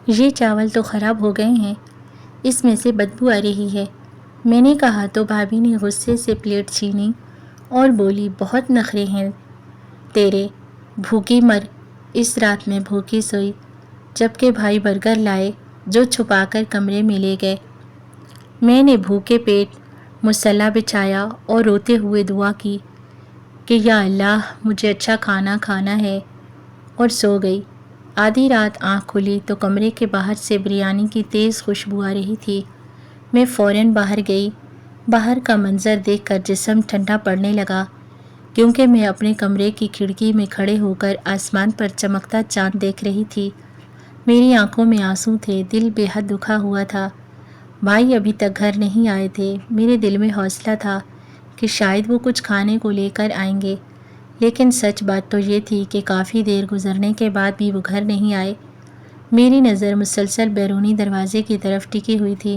یہ چاول تو خراب ہو گئے ہیں، اس میں سے بدبو آ رہی ہے۔ میں نے کہا تو بھابھی نے غصے سے پلیٹ چھینی اور بولی، بہت نخرے ہیں تیرے، بھوکی مر۔ اس رات میں بھوکی سوئی، جبکہ بھائی برگر لائے جو چھپا کر کمرے میں لے گئے۔ میں نے بھوکے پیٹ مصلی بچھایا اور روتے ہوئے دعا کی کہ یا اللہ مجھے اچھا کھانا کھانا ہے، اور سو گئی۔ آدھی رات آنکھ کھلی تو کمرے کے باہر سے بریانی کی تیز خوشبو آ رہی تھی۔ میں فوراً باہر گئی۔ باہر کا منظر دیکھ کر جسم ٹھنڈا پڑنے لگا، کیونکہ میں اپنے کمرے کی کھڑکی میں کھڑے ہو کر آسمان پر چمکتا چاند دیکھ رہی تھی۔ میری آنکھوں میں آنسو تھے، دل بے حد دکھا ہوا تھا۔ بھائی ابھی تک گھر نہیں آئے تھے۔ میرے دل میں حوصلہ تھا کہ شاید وہ کچھ کھانے کو لے کر آئیں گے، لیکن سچ بات تو یہ تھی کہ کافی دیر گزرنے کے بعد بھی وہ گھر نہیں آئے۔ میری نظر مسلسل بیرونی دروازے کی طرف ٹکی ہوئی تھی۔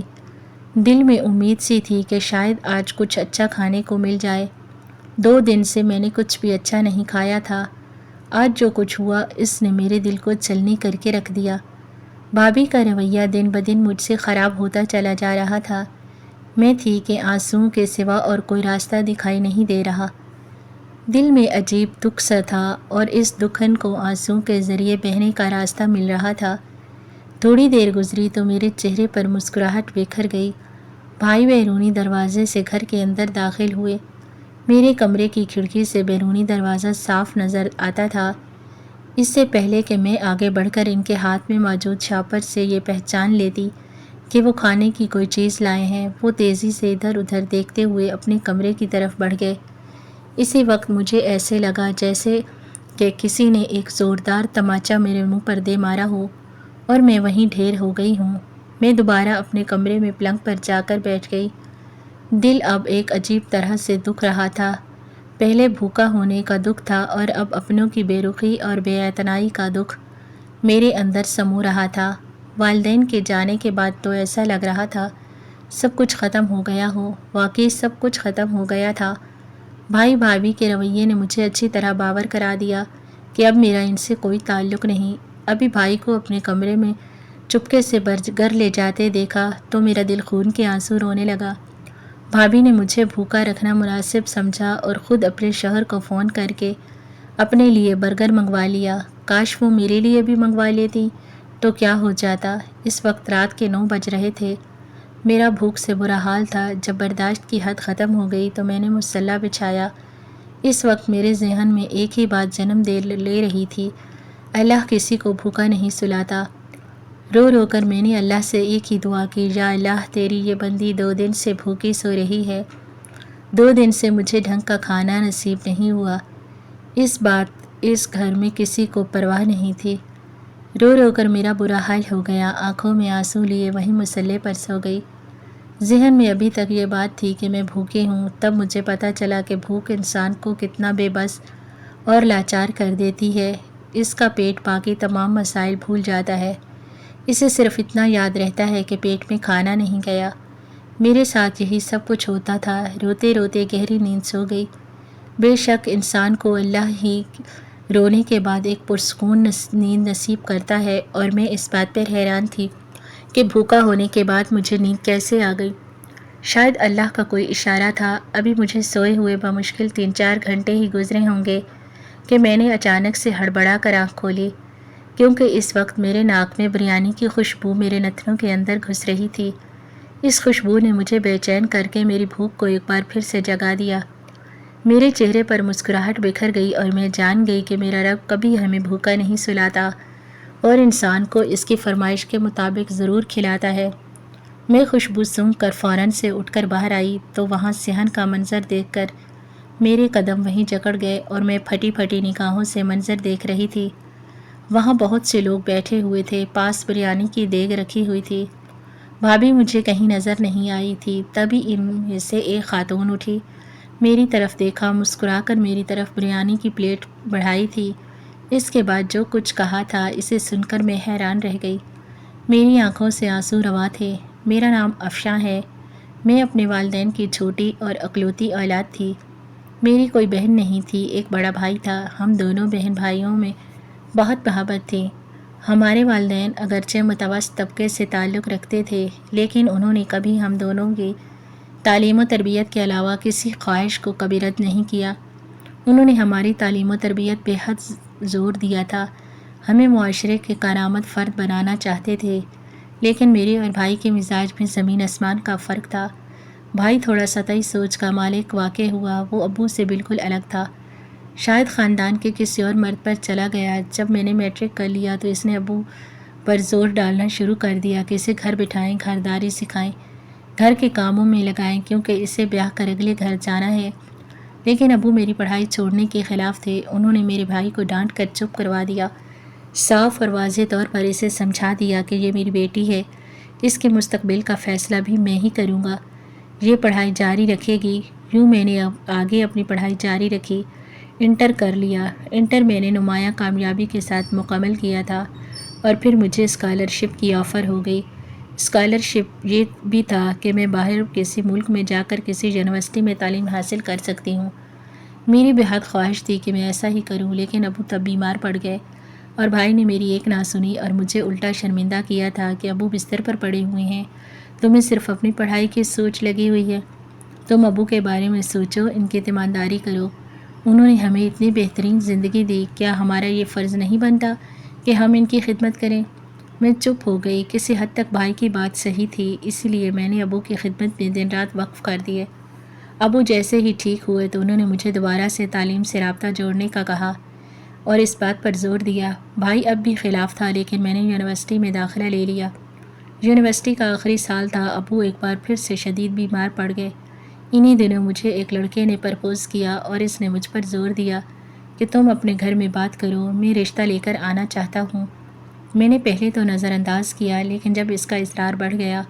دل میں امید سی تھی کہ شاید آج کچھ اچھا کھانے کو مل جائے۔ 2 دن سے میں نے کچھ بھی اچھا نہیں کھایا تھا۔ آج جو کچھ ہوا اس نے میرے دل کو چلنی کر کے رکھ دیا۔ بھابھی کا رویہ دن بدن مجھ سے خراب ہوتا چلا جا رہا تھا۔ میں تھی کہ آنسوؤں کے سوا اور کوئی راستہ دکھائی نہیں دے رہا۔ دل میں عجیب دکھ سا تھا اور اس دکھن کو آنسوؤں کے ذریعے بہنے کا راستہ مل رہا تھا۔ تھوڑی دیر گزری تو میرے چہرے پر مسکراہٹ بکھر گئی۔ بھائی بیرونی دروازے سے گھر کے اندر داخل ہوئے۔ میرے کمرے کی کھڑکی سے بیرونی دروازہ صاف نظر آتا تھا۔ اس سے پہلے کہ میں آگے بڑھ کر ان کے ہاتھ میں موجود شاپر سے یہ پہچان لیتی کہ وہ کھانے کی کوئی چیز لائے ہیں، وہ تیزی سے ادھر ادھر دیکھتے ہوئے اپنے کمرے کی طرف بڑھ گئے۔ اسی وقت مجھے ایسے لگا جیسے کہ کسی نے ایک زوردار تماچا میرے منہ پر دے مارا ہو اور میں وہیں ڈھیر ہو گئی ہوں۔ میں دوبارہ اپنے کمرے میں پلنگ پر جا کر بیٹھ گئی۔ دل اب ایک عجیب طرح سے دکھ رہا تھا۔ پہلے بھوکا ہونے کا دکھ تھا اور اب اپنوں کی بے رخی اور بے اعتنائی کا دکھ میرے اندر سمو رہا تھا۔ والدین کے جانے کے بعد تو ایسا لگ رہا تھا سب کچھ ختم ہو گیا ہو۔ واقعی سب کچھ ختم ہو گیا تھا۔ بھائی بھابھی کے رویے نے مجھے اچھی طرح باور کرا دیا کہ اب میرا ان سے کوئی تعلق نہیں۔ ابھی بھائی کو اپنے کمرے میں چپکے سے برگر لے جاتے دیکھا تو میرا دل خون کے آنسو رونے لگا۔ بھابھی نے مجھے بھوکا رکھنا مناسب سمجھا اور خود اپنے شوہر کو فون کر کے اپنے لیے برگر منگوا لیا۔ کاش وہ میرے لیے بھی منگوا لیتی تو کیا ہو جاتا۔ اس وقت رات کے 9 بج رہے تھے۔ میرا بھوک سے برا حال تھا۔ جب برداشت کی حد ختم ہو گئی تو میں نے مصلی بچھایا۔ اس وقت میرے ذہن میں ایک ہی بات جنم لے رہی تھی، اللہ کسی کو بھوکا نہیں سلاتا۔ رو رو کر میں نے اللہ سے ایک ہی دعا کی، یا اللہ تیری یہ بندی 2 دن سے بھوکی سو رہی ہے، 2 دن سے مجھے ڈھنگ کا کھانا نصیب نہیں ہوا۔ اس بات اس گھر میں کسی کو پرواہ نہیں تھی۔ رو رو کر میرا برا حال ہو گیا۔ آنکھوں میں آنسو لیے وہیں مصلی پر سو گئی۔ ذہن میں ابھی تک یہ بات تھی کہ میں بھوکی ہوں۔ تب مجھے پتہ چلا کہ بھوک انسان کو کتنا بے بس اور لاچار کر دیتی ہے۔ اس کا پیٹ باقی تمام مسائل بھول جاتا ہے۔ اسے صرف اتنا یاد رہتا ہے کہ پیٹ میں کھانا نہیں گیا۔ میرے ساتھ یہی سب کچھ ہوتا تھا۔ روتے روتے گہری نیند سو گئی۔ بے شک انسان کو اللہ ہی رونے کے بعد ایک پرسکون نیند نصیب کرتا ہے، اور میں اس بات پر حیران تھی کہ بھوکا ہونے کے بعد مجھے نیند کیسے آ گئی۔ شاید اللہ کا کوئی اشارہ تھا۔ ابھی مجھے سوئے ہوئے بمشکل 3-4 گھنٹے ہی گزرے ہوں گے کہ میں نے اچانک سے ہڑبڑا کر آنکھ کھولی، کیونکہ اس وقت میرے ناک میں بریانی کی خوشبو میرے نتنوں کے اندر گھس رہی تھی۔ اس خوشبو نے مجھے بے چین کر کے میری بھوک کو ایک بار پھر سے جگا دیا۔ میرے چہرے پر مسکراہٹ بکھر گئی اور میں جان گئی کہ میرا رب کبھی ہمیں بھوکا نہیں سلاتا اور انسان کو اس کی فرمائش کے مطابق ضرور کھلاتا ہے۔ میں خوشبو سونگھ کر فوراً سے اٹھ کر باہر آئی تو وہاں صحن کا منظر دیکھ کر میرے قدم وہیں جکڑ گئے اور میں پھٹی پھٹی نگاہوں سے منظر دیکھ رہی تھی۔ وہاں بہت سے لوگ بیٹھے ہوئے تھے، پاس بریانی کی دیگ رکھی ہوئی تھی۔ بھابھی مجھے کہیں نظر نہیں آئی تھی۔ تبھی ان میں سے ایک خاتون اٹھی، میری طرف دیکھا، مسکرا کر میری طرف بریانی کی پلیٹ بڑھائی تھی۔ اس کے بعد جو کچھ کہا تھا اسے سن کر میں حیران رہ گئی۔ میری آنکھوں سے آنسو رواں تھے۔ میرا نام افشاں ہے۔ میں اپنے والدین کی چھوٹی اور اکلوتی اولاد تھی۔ میری کوئی بہن نہیں تھی، ایک بڑا بھائی تھا۔ ہم دونوں بہن بھائیوں میں بہت محبت تھی۔ ہمارے والدین اگرچہ متوسط طبقے سے تعلق رکھتے تھے، لیکن انہوں نے کبھی ہم دونوں کی تعلیم و تربیت کے علاوہ کسی خواہش کو کبھی رد نہیں کیا۔ انہوں نے ہماری تعلیم و تربیت پہ حد زور دیا تھا، ہمیں معاشرے کے کارآمد فرد بنانا چاہتے تھے، لیکن میرے اور بھائی کے مزاج میں زمین آسمان کا فرق تھا۔ بھائی تھوڑا سطحی سوچ کا مالک واقع ہوا، وہ ابو سے بالکل الگ تھا، شاید خاندان کے کسی اور مرد پر چلا گیا۔ جب میں نے میٹرک کر لیا تو اس نے ابو پر زور ڈالنا شروع کر دیا کہ اسے گھر بٹھائیں، گھرداری سکھائیں، گھر کے کاموں میں لگائیں، کیونکہ اسے بیاہ کر اگلے گھر جانا ہے۔ لیکن ابو میری پڑھائی چھوڑنے کے خلاف تھے۔ انہوں نے میرے بھائی کو ڈانٹ کر چپ کروا دیا، صاف اور واضح طور پر اسے سمجھا دیا کہ یہ میری بیٹی ہے، اس کے مستقبل کا فیصلہ بھی میں ہی کروں گا، یہ پڑھائی جاری رکھے گی۔ یوں میں نے آگے اپنی پڑھائی جاری رکھی، انٹر کر لیا۔ انٹر میں نے نمایاں کامیابی کے ساتھ مکمل کیا تھا اور پھر مجھے اسکالرشپ کی آفر ہو گئی۔ اسکالرشپ یہ بھی تھا کہ میں باہر کسی ملک میں جا کر کسی یونیورسٹی میں تعلیم حاصل کر سکتی ہوں۔ میری بےحد خواہش تھی کہ میں ایسا ہی کروں، لیکن ابو تب بیمار پڑ گئے اور بھائی نے میری ایک نہ سنی اور مجھے الٹا شرمندہ کیا تھا کہ ابو بستر پر پڑے ہوئے ہیں، تمہیں صرف اپنی پڑھائی کی سوچ لگی ہوئی ہے، تم ابو کے بارے میں سوچو، ان کی تیمارداری کرو، انہوں نے ہمیں اتنی بہترین زندگی دی، کیا ہمارا یہ فرض نہیں بنتا کہ ہم ان کی خدمت کریں؟ میں چپ ہو گئی۔ کسی حد تک بھائی کی بات صحیح تھی، اس لیے میں نے ابو کی خدمت میں دن رات وقف کر دیے۔ ابو جیسے ہی ٹھیک ہوئے تو انہوں نے مجھے دوبارہ سے تعلیم سے رابطہ جوڑنے کا کہا اور اس بات پر زور دیا۔ بھائی اب بھی خلاف تھا، لیکن میں نے یونیورسٹی میں داخلہ لے لیا۔ یونیورسٹی کا آخری سال تھا، ابو ایک بار پھر سے شدید بیمار پڑ گئے۔ انہی دنوں مجھے ایک لڑکے نے پرپوز کیا اور اس نے مجھ پر زور دیا کہ تم اپنے گھر میں بات کرو، میں رشتہ لے کر آنا چاہتا ہوں۔ میں نے پہلے تو نظر انداز کیا، لیکن جب اس کا اصرار بڑھ گیا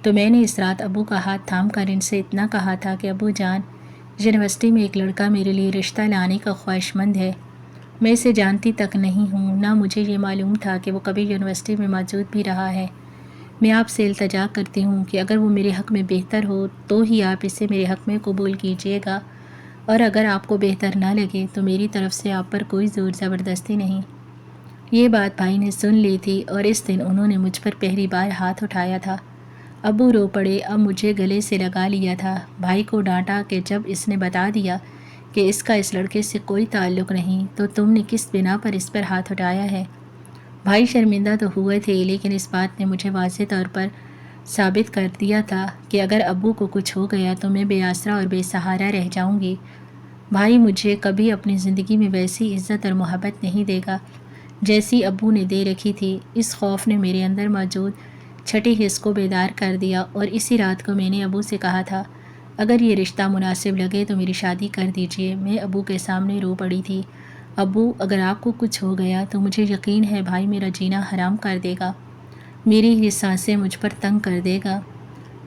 تو میں نے اس رات ابو کا ہاتھ تھام کر ان سے اتنا کہا تھا کہ ابو جان، یونیورسٹی میں ایک لڑکا میرے لیے رشتہ لانے کا خواہش مند ہے، میں اسے جانتی تک نہیں ہوں، نہ مجھے یہ معلوم تھا کہ وہ کبھی یونیورسٹی میں موجود بھی رہا ہے۔ میں آپ سے التجا کرتی ہوں کہ اگر وہ میرے حق میں بہتر ہو تو ہی آپ اسے میرے حق میں قبول کیجیے گا، اور اگر آپ کو بہتر نہ لگے تو میری طرف سے آپ پر کوئی زور زبردستی نہیں۔ یہ بات بھائی نے سن لی تھی اور اس دن انہوں نے مجھ پر پہلی بار ہاتھ اٹھایا تھا۔ ابو رو پڑے، اب مجھے گلے سے لگا لیا تھا۔ بھائی کو ڈانٹا کہ جب اس نے بتا دیا کہ اس کا اس لڑکے سے کوئی تعلق نہیں تو تم نے کس بنا پر اس پر ہاتھ اٹھایا ہے؟ بھائی شرمندہ تو ہوئے تھے، لیکن اس بات نے مجھے واضح طور پر ثابت کر دیا تھا کہ اگر ابو کو کچھ ہو گیا تو میں بے آسرا اور بے سہارا رہ جاؤں گی۔ بھائی مجھے کبھی اپنی زندگی میں ویسی عزت اور محبت نہیں دے گا جیسی ابو نے دے رکھی تھی۔ اس خوف نے میرے اندر موجود چھٹی حس کو بیدار کر دیا اور اسی رات کو میں نے ابو سے کہا تھا، اگر یہ رشتہ مناسب لگے تو میری شادی کر دیجیے۔ میں ابو کے سامنے رو پڑی تھی۔ ابو، اگر آپ کو کچھ ہو گیا تو مجھے یقین ہے بھائی میرا جینا حرام کر دے گا، میری یہ سانسیں مجھ پر تنگ کر دے گا۔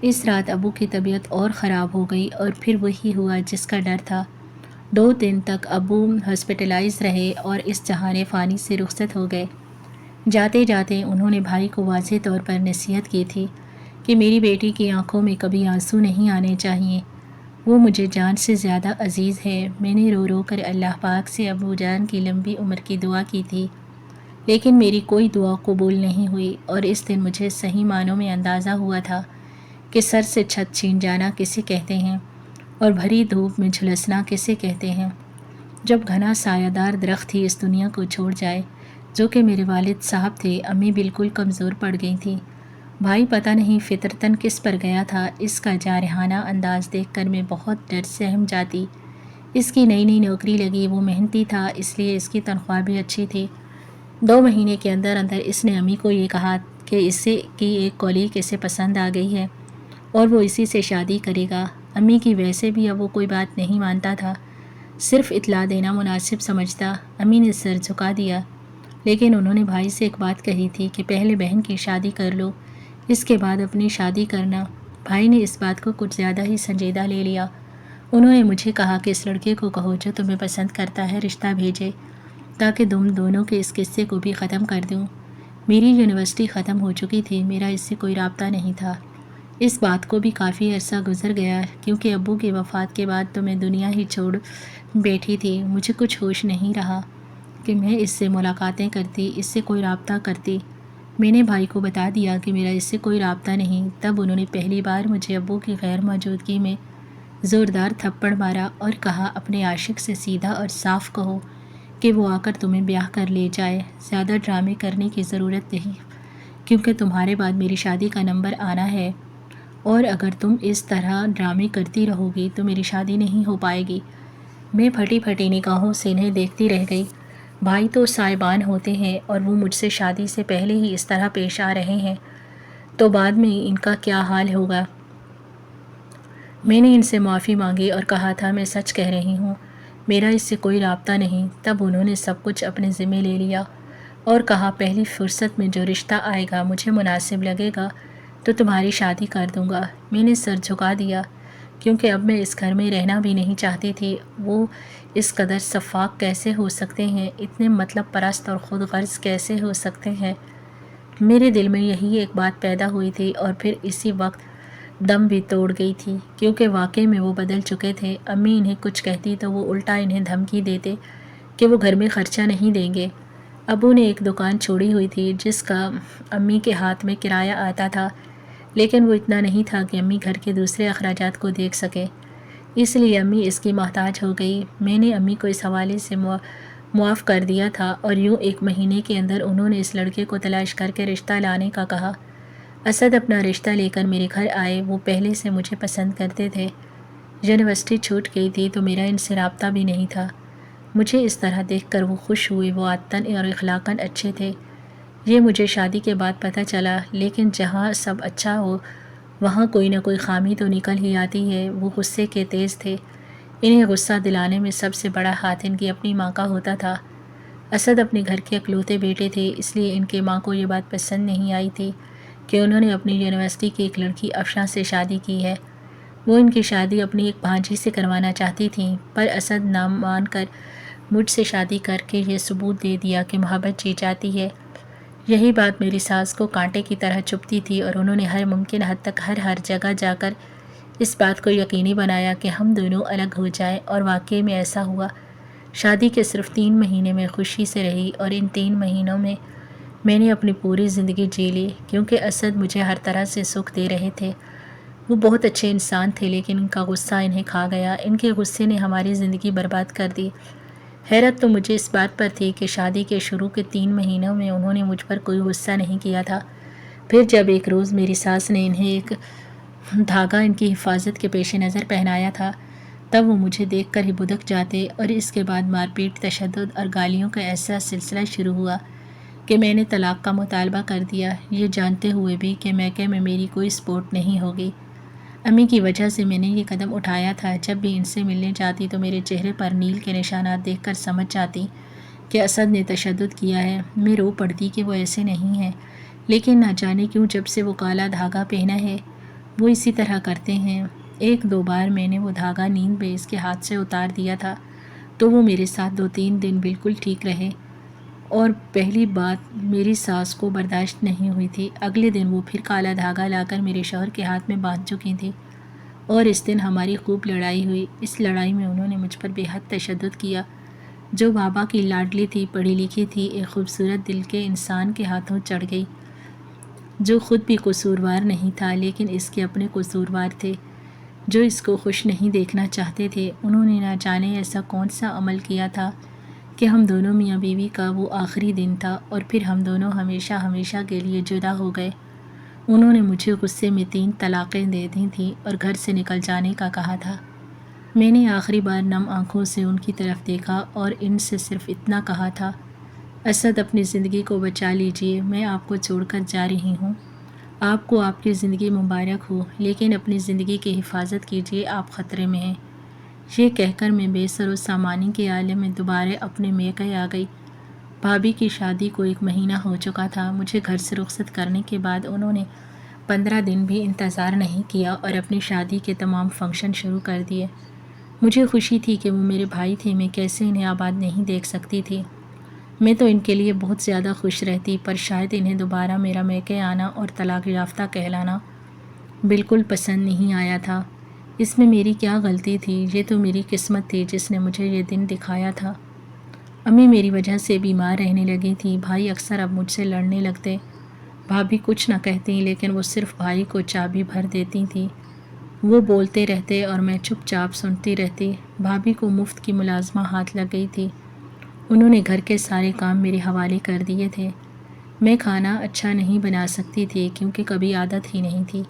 اس رات ابو کی طبیعت اور خراب ہو گئی اور پھر وہی ہوا جس کا ڈر تھا۔ 2 دن تک ابو ہاسپٹلائز رہے اور اس جہان فانی سے رخصت ہو گئے۔ جاتے جاتے انہوں نے بھائی کو واضح طور پر نصیحت کی تھی کہ میری بیٹی کی آنکھوں میں کبھی آنسو نہیں آنے چاہیے، وہ مجھے جان سے زیادہ عزیز ہے۔ میں نے رو رو کر اللہ پاک سے ابو جان کی لمبی عمر کی دعا کی تھی، لیکن میری کوئی دعا قبول نہیں ہوئی اور اس دن مجھے صحیح معنوں میں اندازہ ہوا تھا کہ سر سے چھت چھین جانا کسے کہتے ہیں اور بھری دھوپ میں جھلسنا کسے کہتے ہیں۔ جب گھنا سایہ دار درخت ہی اس دنیا کو چھوڑ جائے، جو کہ میرے والد صاحب تھے، امی بالکل کمزور پڑ گئی تھی۔ بھائی پتہ نہیں فطرتاً کس پر گیا تھا، اس کا جارحانہ انداز دیکھ کر میں بہت ڈر سہم جاتی۔ اس کی نئی نوکری لگی، وہ محنتی تھا، اس لیے اس کی تنخواہ بھی اچھی تھی۔ 2 مہینے کے اندر اندر اس نے امی کو یہ کہا کہ اسے کی ایک کولیگ اسے پسند آ گئی ہے اور وہ اسی سے شادی کرے گا۔ امی کی ویسے بھی اب وہ کوئی بات نہیں مانتا تھا، صرف اطلاع دینا مناسب سمجھتا۔ امی نے سر جھکا دیا، لیکن انہوں نے بھائی سے ایک بات کہی تھی کہ پہلے بہن کی شادی کر لو، اس کے بعد اپنی شادی کرنا۔ بھائی نے اس بات کو کچھ زیادہ ہی سنجیدہ لے لیا۔ انہوں نے مجھے کہا کہ اس لڑکے کو کہو جو تمہیں پسند کرتا ہے رشتہ بھیجے، تاکہ تم دونوں کے اس قصے کو بھی ختم کر دوں۔ میری یونیورسٹی ختم ہو چکی تھی، میرا اس سے کوئی رابطہ نہیں تھا۔ اس بات کو بھی کافی عرصہ گزر گیا، کیونکہ ابو کی وفات کے بعد تو میں دنیا ہی چھوڑ بیٹھی تھی، مجھے کچھ ہوش نہیں رہا۔ کہ میں اس سے ملاقاتیں کرتی، اس سے کوئی رابطہ کرتی۔ میں نے بھائی کو بتا دیا کہ میرا اس سے کوئی رابطہ نہیں۔ تب انہوں نے پہلی بار مجھے ابو کی غیر موجودگی میں زوردار تھپڑ مارا اور کہا، اپنے عاشق سے سیدھا اور صاف کہو کہ وہ آ کر تمہیں بیاہ کر لے جائے۔ زیادہ ڈرامے کرنے کی ضرورت نہیں، کیونکہ تمہارے بعد میری شادی کا نمبر آنا ہے، اور اگر تم اس طرح ڈرامے کرتی رہو گی تو میری شادی نہیں ہو پائے گی۔ میں پھٹی پھٹی نگاہوں سے انہیں دیکھتی رہ گئی۔ بھائی تو سائبان ہوتے ہیں، اور وہ مجھ سے شادی سے پہلے ہی اس طرح پیش آ رہے ہیں تو بعد میں ان کا کیا حال ہوگا۔ میں نے ان سے معافی مانگی اور کہا تھا، میں سچ کہہ رہی ہوں، میرا اس سے کوئی رابطہ نہیں۔ تب انہوں نے سب کچھ اپنے ذمے لے لیا اور کہا، پہلی فرصت میں جو رشتہ آئے گا، مجھے مناسب لگے گا تو تمہاری شادی کر دوں گا۔ میں نے سر جھکا دیا، کیونکہ اب میں اس گھر میں رہنا بھی نہیں چاہتی تھی۔ وہ اس قدر شفاق کیسے ہو سکتے ہیں، اتنے مطلب پرست اور خود غرض کیسے ہو سکتے ہیں۔ میرے دل میں یہی ایک بات پیدا ہوئی تھی، اور پھر اسی وقت دم بھی توڑ گئی تھی، کیونکہ واقعی میں وہ بدل چکے تھے۔ امی انہیں کچھ کہتی تو وہ الٹا انہیں دھمکی دیتے کہ وہ گھر میں خرچہ نہیں دیں گے۔ ابو نے ایک دکان چھوڑی ہوئی تھی جس کا امی کے ہاتھ میں کرایہ آتا تھا، لیکن وہ اتنا نہیں تھا کہ امی گھر کے دوسرے اخراجات کو دیکھ سکے، اس لیے امی اس کی محتاج ہو گئی۔ میں نے امی کو اس حوالے سے معاف کر دیا تھا، اور یوں 1 مہینے کے اندر انہوں نے اس لڑکے کو تلاش کر کے رشتہ لانے کا کہا۔ اسد اپنا رشتہ لے کر میرے گھر آئے۔ وہ پہلے سے مجھے پسند کرتے تھے۔ یونیورسٹی چھوٹ گئی تھی تو میرا ان سے رابطہ بھی نہیں تھا۔ مجھے اس طرح دیکھ کر وہ خوش ہوئے۔ وہ عادتاً اور اخلاقاً اچھے تھے۔ یہ مجھے شادی کے بعد پتہ چلا، لیکن جہاں سب اچھا ہو وہاں کوئی نہ کوئی خامی تو نکل ہی آتی ہے۔ وہ غصے کے تیز تھے۔ انہیں غصہ دلانے میں سب سے بڑا ہاتھ ان کی اپنی ماں کا ہوتا تھا۔ اسد اپنے گھر کے اکلوتے بیٹے تھے، اس لیے ان کی ماں کو یہ بات پسند نہیں آئی تھی کہ انہوں نے اپنی یونیورسٹی کی ایک لڑکی افشاں سے شادی کی ہے۔ وہ ان کی شادی اپنی ایک بھانجی سے کروانا چاہتی تھیں، پر اسد نہ مان کر مجھ سے شادی کر کے یہ ثبوت دے دیا کہ محبت جی جاتی ہے۔ یہی بات میری ساس کو کانٹے کی طرح چبھتی تھی، اور انہوں نے ہر ممکن حد تک ہر جگہ جا کر اس بات کو یقینی بنایا کہ ہم دونوں الگ ہو جائیں، اور واقعی میں ایسا ہوا۔ شادی کے صرف 3 مہینے میں خوشی سے رہی، اور ان 3 مہینوں میں نے اپنی پوری زندگی جی لی، کیونکہ اسد مجھے ہر طرح سے سکھ دے رہے تھے۔ وہ بہت اچھے انسان تھے، لیکن ان کا غصہ انہیں کھا گیا۔ ان کے غصے نے ہماری زندگی برباد کر دی۔ حیرت تو مجھے اس بات پر تھی کہ شادی کے شروع کے 3 مہینوں میں انہوں نے مجھ پر کوئی غصہ نہیں کیا تھا۔ پھر جب ایک روز میری ساس نے انہیں ایک دھاگا ان کی حفاظت کے پیش نظر پہنایا تھا، تب وہ مجھے دیکھ کر ہی بدک جاتے، اور اس کے بعد مار پیٹ، تشدد اور گالیوں کا ایسا سلسلہ شروع ہوا کہ میں نے طلاق کا مطالبہ کر دیا، یہ جانتے ہوئے بھی کہ میکے میں میری کوئی سپورٹ نہیں ہوگی۔ امی کی وجہ سے میں نے یہ قدم اٹھایا تھا۔ جب بھی ان سے ملنے جاتی تو میرے چہرے پر نیل کے نشانات دیکھ کر سمجھ جاتی کہ اسد نے تشدد کیا ہے۔ میں رو پڑتی کہ وہ ایسے نہیں ہیں، لیکن نہ جانے کیوں جب سے وہ کالا دھاگا پہنا ہے وہ اسی طرح کرتے ہیں۔ 1-2 بار میں نے وہ دھاگا نیند میں اس کے ہاتھ سے اتار دیا تھا تو وہ میرے ساتھ 2-3 دن بالکل ٹھیک رہے، اور پہلی بات میری ساس کو برداشت نہیں ہوئی تھی۔ اگلے دن وہ پھر کالا دھاگا لا کر میرے شوہر کے ہاتھ میں باندھ چکی تھی، اور اس دن ہماری خوب لڑائی ہوئی۔ اس لڑائی میں انہوں نے مجھ پر بے حد تشدد کیا۔ جو بابا کی لاڈلی تھی، پڑھی لکھی تھی، ایک خوبصورت دل کے انسان کے ہاتھوں چڑھ گئی، جو خود بھی قصوروار نہیں تھا، لیکن اس کے اپنے قصوروار تھے جو اس کو خوش نہیں دیکھنا چاہتے تھے۔ انہوں نے نہ جانے ایسا کون سا عمل کیا تھا کہ ہم دونوں میاں بیوی کا وہ آخری دن تھا، اور پھر ہم دونوں ہمیشہ ہمیشہ کے لیے جدا ہو گئے۔ انہوں نے مجھے غصے میں 3 طلاقیں دے دی تھیں اور گھر سے نکل جانے کا کہا تھا۔ میں نے آخری بار نم آنکھوں سے ان کی طرف دیکھا اور ان سے صرف اتنا کہا تھا، اسد اپنی زندگی کو بچا لیجئے، میں آپ کو چھوڑ کر جا رہی ہوں۔ آپ کو آپ کی زندگی مبارک ہو، لیکن اپنی زندگی کی حفاظت کیجئے، آپ خطرے میں ہیں۔ یہ کہہ کر میں بے سر و سامانی کے عالم میں دوبارہ اپنے میکے آ گئی۔ بھابھی کی شادی کو 1 مہینہ ہو چکا تھا۔ مجھے گھر سے رخصت کرنے کے بعد انہوں نے 15 دن بھی انتظار نہیں کیا اور اپنی شادی کے تمام فنکشن شروع کر دیے۔ مجھے خوشی تھی کہ وہ میرے بھائی تھے، میں کیسے انہیں آباد نہیں دیکھ سکتی تھی۔ میں تو ان کے لیے بہت زیادہ خوش رہتی، پر شاید انہیں دوبارہ میرا میکے آنا اور طلاق یافتہ کہلانا بالکل پسند نہیں آیا تھا۔ اس میں میری کیا غلطی تھی؟ یہ تو میری قسمت تھی جس نے مجھے یہ دن دکھایا تھا۔ امی میری وجہ سے بیمار رہنے لگی تھی، بھائی اکثر اب مجھ سے لڑنے لگتے، بھابھی کچھ نہ کہتی لیکن وہ صرف بھائی کو چابی بھر دیتی تھی، وہ بولتے رہتے اور میں چپ چاپ سنتی رہتی۔ بھابھی کو مفت کی ملازمہ ہاتھ لگ گئی تھی، انہوں نے گھر کے سارے کام میرے حوالے کر دیے تھے۔ میں کھانا اچھا نہیں بنا سکتی تھی کیونکہ کبھی عادت ہی نہیں تھی،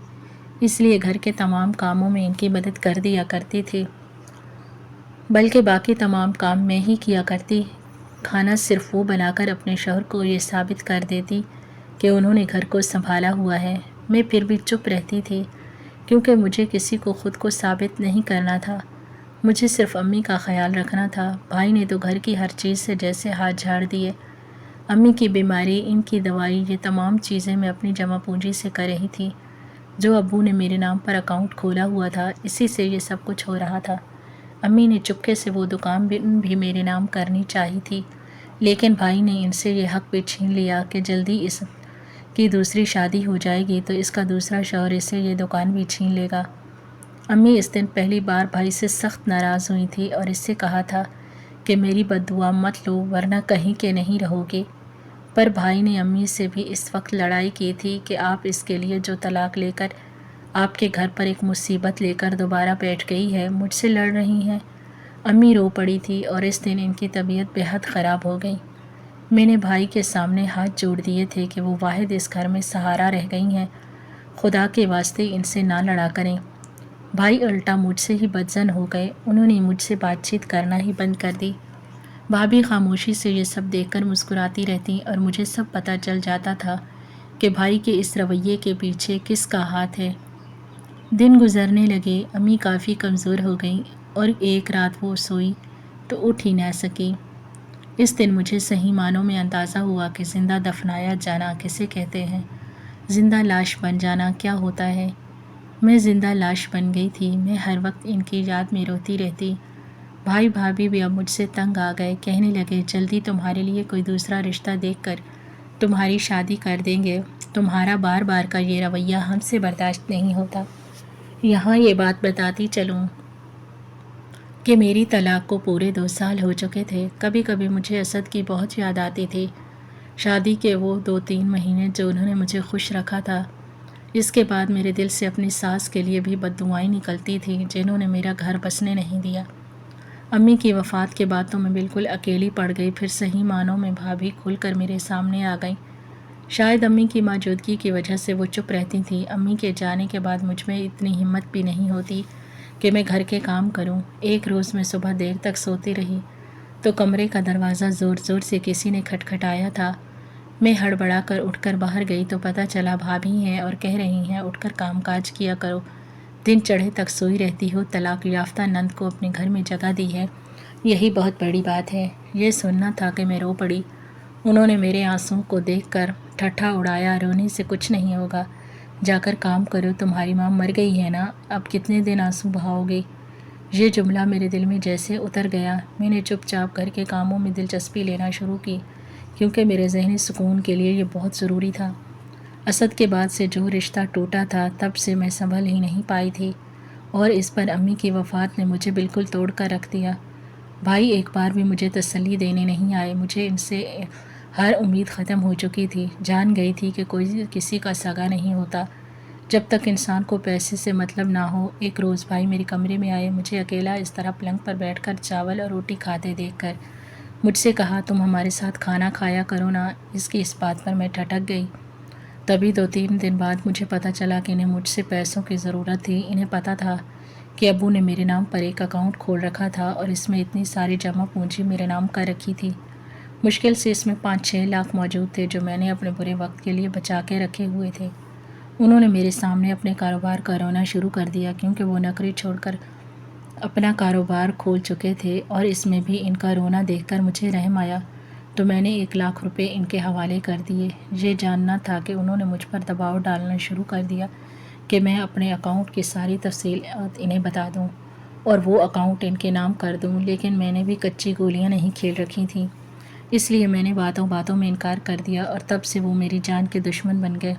اس لیے گھر کے تمام کاموں میں ان کی مدد کر دیا کرتی تھی، بلکہ باقی تمام کام میں ہی کیا کرتی۔ کھانا صرف وہ بنا کر اپنے شوہر کو یہ ثابت کر دیتی کہ انہوں نے گھر کو سنبھالا ہوا ہے۔ میں پھر بھی چپ رہتی تھی کیونکہ مجھے کسی کو خود کو ثابت نہیں کرنا تھا، مجھے صرف امی کا خیال رکھنا تھا۔ بھائی نے تو گھر کی ہر چیز سے جیسے ہاتھ جھاڑ دیے، امی کی بیماری، ان کی دوائی، یہ تمام چیزیں میں اپنی جمع پونجی سے کر رہی تھی، جو ابو نے میرے نام پر اکاؤنٹ کھولا ہوا تھا، اسی سے یہ سب کچھ ہو رہا تھا۔ امی نے چپکے سے وہ دکان بھی میرے نام کرنی چاہی تھی، لیکن بھائی نے ان سے یہ حق بھی چھین لیا کہ جلدی اس کی دوسری شادی ہو جائے گی تو اس کا دوسرا شوہر اسے یہ دکان بھی چھین لے گا۔ امی اس دن پہلی بار بھائی سے سخت ناراض ہوئی تھی اور اس سے کہا تھا کہ میری بد دعا مت لو ورنہ کہیں کے نہیں رہو گے، پر بھائی نے امی سے بھی اس وقت لڑائی کی تھی کہ آپ اس کے لیے جو طلاق لے کر آپ کے گھر پر ایک مصیبت لے کر دوبارہ بیٹھ گئی ہے، مجھ سے لڑ رہی ہیں۔ امی رو پڑی تھی اور اس دن ان کی طبیعت بے حد خراب ہو گئی۔ میں نے بھائی کے سامنے ہاتھ جوڑ دیے تھے کہ وہ واحد اس گھر میں سہارا رہ گئی ہیں، خدا کے واسطے ان سے نہ لڑا کریں۔ بھائی الٹا مجھ سے ہی بدظن ہو گئے، انہوں نے مجھ سے بات چیت کرنا ہی بند کر دی۔ بھابھی خاموشی سے یہ سب دیکھ کر مسکراتی رہتی اور مجھے سب پتہ چل جاتا تھا کہ بھائی کے اس رویے کے پیچھے کس کا ہاتھ ہے۔ دن گزرنے لگے، امی کافی کمزور ہو گئیں اور ایک رات وہ سوئی تو اٹھ ہی نہ سکی۔ اس دن مجھے صحیح معنوں میں اندازہ ہوا کہ زندہ دفنایا جانا کسے کہتے ہیں، زندہ لاش بن جانا کیا ہوتا ہے۔ میں زندہ لاش بن گئی تھی، میں ہر وقت ان کی یاد میں روتی رہتی۔ بھائی بھابھی بھی اب مجھ سے تنگ آ گئے، کہنے لگے جلدی تمہارے لیے کوئی دوسرا رشتہ دیکھ کر تمہاری شادی کر دیں گے، تمہارا بار بار کا یہ رویہ ہم سے برداشت نہیں ہوتا۔ یہاں یہ بات بتاتی چلوں کہ میری طلاق کو پورے 2 سال ہو چکے تھے۔ کبھی کبھی مجھے اسد کی بہت یاد آتی تھی، شادی کے وہ 2-3 مہینے جو انہوں نے مجھے خوش رکھا تھا۔ اس کے بعد میرے دل سے اپنی ساس کے لیے بھی بد دعائیں نکلتی تھیں جنہوں نے میرا گھر بسنے نہیں دیا۔ امی کی وفات کے بعد تو میں بالکل اکیلی پڑ گئی، پھر صحیح معنوں میں بھابھی کھل کر میرے سامنے آ گئیں۔ شاید امی کی موجودگی کی وجہ سے وہ چپ رہتی تھیں۔ امی کے جانے کے بعد مجھ میں اتنی ہمت بھی نہیں ہوتی کہ میں گھر کے کام کروں۔ ایک روز میں صبح دیر تک سوتی رہی تو کمرے کا دروازہ زور زور سے کسی نے کھٹکھٹایا تھا۔ میں ہڑبڑا کر اٹھ کر باہر گئی تو پتہ چلا بھابھی ہیں اور کہہ رہی ہیں اٹھ کر کام کاج کیا کرو، دن چڑھے تک سوئی رہتی ہو، طلاق یافتہ نند کو اپنے گھر میں جگہ دی ہے، یہی بہت بڑی بات ہے۔ یہ سننا تھا کہ میں رو پڑی۔ انہوں نے میرے آنسوں کو دیکھ کر ٹھٹھا اڑایا، رونے سے کچھ نہیں ہوگا، جا کر کام کرو، تمہاری ماں مر گئی ہے نا، اب کتنے دن آنسو بہاؤ گی۔ یہ جملہ میرے دل میں جیسے اتر گیا۔ میں نے چپ چاپ گھر کے کاموں میں دلچسپی لینا شروع کی کیونکہ میرے ذہنی سکون کے لیے یہ بہت ضروری تھا۔ اسد کے بعد سے جو رشتہ ٹوٹا تھا تب سے میں سنبھل ہی نہیں پائی تھی اور اس پر امی کی وفات نے مجھے بالکل توڑ کر رکھ دیا۔ بھائی ایک بار بھی مجھے تسلی دینے نہیں آئے، مجھے ان سے ہر امید ختم ہو چکی تھی، جان گئی تھی کہ کوئی کسی کا سگا نہیں ہوتا جب تک انسان کو پیسے سے مطلب نہ ہو۔ ایک روز بھائی میرے کمرے میں آئے، مجھے اکیلا اس طرح پلنگ پر بیٹھ کر چاول اور روٹی کھاتے دیکھ کر مجھ سے کہا تم ہمارے ساتھ کھانا کھایا کرو نا۔ اس بات پر میں ٹھٹک گئی۔ تبھی 2-3 دن بعد مجھے پتہ چلا کہ انہیں مجھ سے پیسوں کی ضرورت تھی۔ انہیں پتہ تھا کہ ابو نے میرے نام پر ایک اکاؤنٹ کھول رکھا تھا اور اس میں اتنی ساری جمع پونجی میرے نام کر رکھی تھی، مشکل سے اس میں 5-6 لاکھ موجود تھے جو میں نے اپنے برے وقت کے لیے بچا کے رکھے ہوئے تھے۔ انہوں نے میرے سامنے اپنے کاروبار کا رونا شروع کر دیا کیونکہ وہ نوکری چھوڑ کر اپنا کاروبار کھول چکے تھے اور اس میں بھی ان کا رونا دیکھ کر مجھے رحم آیا تو میں نے 1 لاکھ روپے ان کے حوالے کر دیے۔ یہ جاننا تھا کہ انہوں نے مجھ پر دباؤ ڈالنا شروع کر دیا کہ میں اپنے اکاؤنٹ کی ساری تفصیلات انہیں بتا دوں اور وہ اکاؤنٹ ان کے نام کر دوں، لیکن میں نے بھی کچی گولیاں نہیں کھیل رکھی تھیں، اس لیے میں نے باتوں باتوں میں انکار کر دیا اور تب سے وہ میری جان کے دشمن بن گئے۔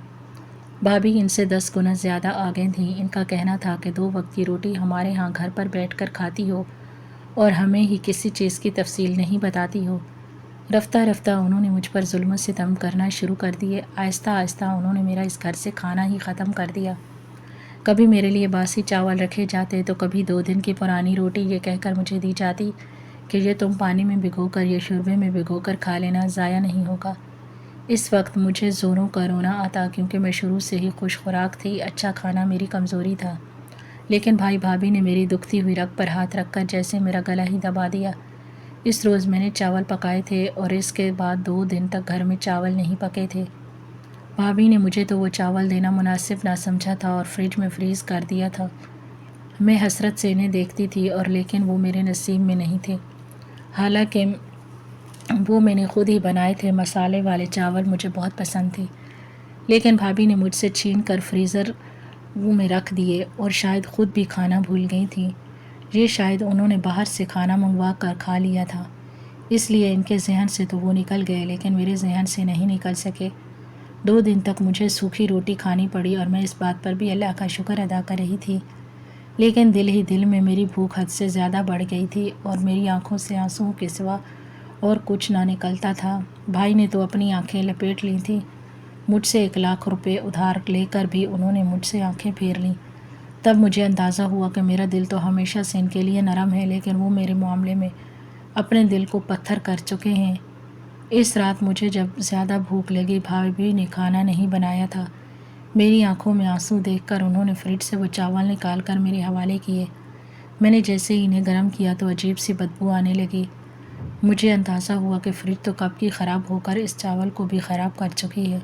بھابھی ان سے 10 گنا زیادہ آگے تھیں۔ ان کا کہنا تھا کہ 2 وقت کی روٹی ہمارے ہاں گھر پر بیٹھ کر کھاتی ہو اور ہمیں ہی کسی چیز کی تفصیل نہیں بتاتی ہو۔ رفتہ رفتہ انہوں نے مجھ پر ظلم و ستم کرنا شروع کر دیے۔ آہستہ آہستہ انہوں نے میرا اس گھر سے کھانا ہی ختم کر دیا۔ کبھی میرے لیے باسی چاول رکھے جاتے تو کبھی 2 دن کی پرانی روٹی یہ کہہ کر مجھے دی جاتی کہ یہ تم پانی میں بھگو کر یا شوربے میں بھگو کر کھا لینا، ضائع نہیں ہوگا۔ اس وقت مجھے زوروں کا رونا آتا کیونکہ میں شروع سے ہی خوش خوراک تھی، اچھا کھانا میری کمزوری تھا۔ لیکن بھائی بھابھی نے میری دکھتی ہوئی رگ پر ہاتھ رکھ کر جیسے میرا گلا ہی دبا دیا۔ اس روز میں نے چاول پکائے تھے اور اس کے بعد 2 دن تک گھر میں چاول نہیں پکے تھے۔ بھابھی نے مجھے تو وہ چاول دینا مناسب نہ سمجھا تھا اور فریج میں فریز کر دیا تھا۔ میں حسرت سے انہیں دیکھتی تھی اور لیکن وہ میرے نصیب میں نہیں تھے، حالانکہ وہ میں نے خود ہی بنائے تھے۔ مسالے والے چاول مجھے بہت پسند تھے، لیکن بھابھی نے مجھ سے چھین کر فریزر میں رکھ دیے اور شاید خود بھی کھانا بھول گئی تھی۔ یہ شاید انہوں نے باہر سے کھانا منگوا کر کھا لیا تھا، اس لیے ان کے ذہن سے تو وہ نکل گئے لیکن میرے ذہن سے نہیں نکل سکے۔ 2 دن تک مجھے سوکھی روٹی کھانی پڑی اور میں اس بات پر بھی اللہ کا شکر ادا کر رہی تھی، لیکن دل ہی دل میں میری بھوک حد سے زیادہ بڑھ گئی تھی اور میری آنکھوں سے آنسوؤں کے سوا اور کچھ نہ نکلتا تھا۔ بھائی نے تو اپنی آنکھیں لپیٹ لی تھیں، مجھ سے 1 لاکھ روپے ادھار لے کر بھی انہوں نے مجھ سے آنکھیں پھیر لیں۔ تب مجھے اندازہ ہوا کہ میرا دل تو ہمیشہ سے ان کے لیے نرم ہے، لیکن وہ میرے معاملے میں اپنے دل کو پتھر کر چکے ہیں۔ اس رات مجھے جب زیادہ بھوک لگی، بھابھی نے کھانا نہیں بنایا تھا۔ میری آنکھوں میں آنسو دیکھ کر انہوں نے فریج سے وہ چاول نکال کر میرے حوالے کیے۔ میں نے جیسے ہی انہیں گرم کیا تو عجیب سی بدبو آنے لگی۔ مجھے اندازہ ہوا کہ فریج تو کب کی خراب ہو کر اس چاول کو بھی خراب کر چکی ہے۔